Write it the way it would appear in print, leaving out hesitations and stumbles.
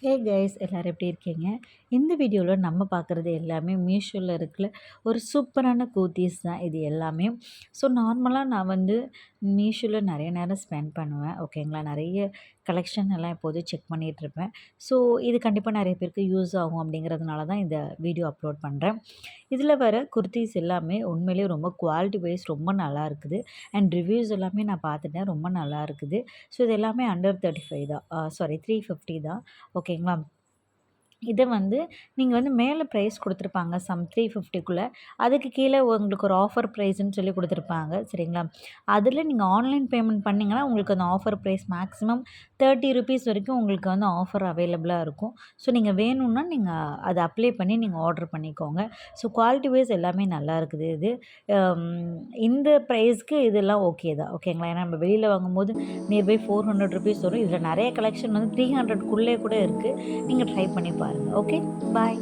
Hey guys எல்லோரும் எப்படி இருக்கீங்க? இந்த வீடியோவில் நம்ம பார்க்குறது எல்லாமே மீஷோவில் இருக்கிற ஒரு சூப்பரான கூர்த்தீஸ் தான் இது எல்லாமே. ஸோ நார்மலாக நான் வந்து மீஷோவில் நிறைய நேரம் ஸ்பெண்ட் பண்ணுவேன். ஓகேங்களா? நிறைய கலெக்ஷன் எல்லாம் எப்போதும் செக் பண்ணிகிட்ருப்பேன். ஸோ இது கண்டிப்பாக நிறைய பேருக்கு யூஸ் ஆகும் அப்படிங்கிறதுனால தான் இந்த வீடியோ அப்லோட் பண்ணுறேன். இதில் வர குர்த்தீஸ் எல்லாமே உண்மையிலேயே ரொம்ப குவாலிட்டி வைஸ் ரொம்ப நல்லா இருக்குது. அண்ட் ரிவ்யூஸ் எல்லாமே நான் பார்த்துட்டேன். ரொம்ப நல்லா இருக்குது. ஸோ இது எல்லாமே அண்டர் 35 தான். சாரி 350 தான். ஓகேங்களா? இதை வந்து நீங்கள் வந்து மேலே ப்ரைஸ் கொடுத்துருப்பாங்க சம் 350க்குள்ளே. அதுக்கு கீழே உங்களுக்கு ஒரு ஆஃபர் ப்ரைஸ்ன்னு சொல்லி கொடுத்துருப்பாங்க. சரிங்களா? அதில் நீங்கள் ஆன்லைன் பேமெண்ட் பண்ணிங்கன்னா உங்களுக்கு அந்த ஆஃபர் ப்ரைஸ் மேக்ஸிமம் 30 ருபீஸ் வரைக்கும் உங்களுக்கு வந்து ஆஃபர் அவைலபிளாக இருக்கும். ஸோ நீங்கள் வேணும்னா நீங்கள் அதை அப்ளை பண்ணி நீங்கள் ஆர்டர் பண்ணிக்கோங்க. ஸோ குவாலிட்டி வைஸ் எல்லாமே நல்லா இருக்குது இது. இந்த ப்ரைஸ்க்கு இதெல்லாம் ஓகே தான். ஓகேங்களா? ஏன்னா நம்ம வெளியில் வாங்கும்போது நியர்பை 400 ருபீஸ் வரும். இதில் நிறைய கலெக்ஷன் வந்து 300க்குள்ளே கூட இருக்குது. நீங்கள் ட்ரை பண்ணி பாருங்கள். ஓகே, பாய்.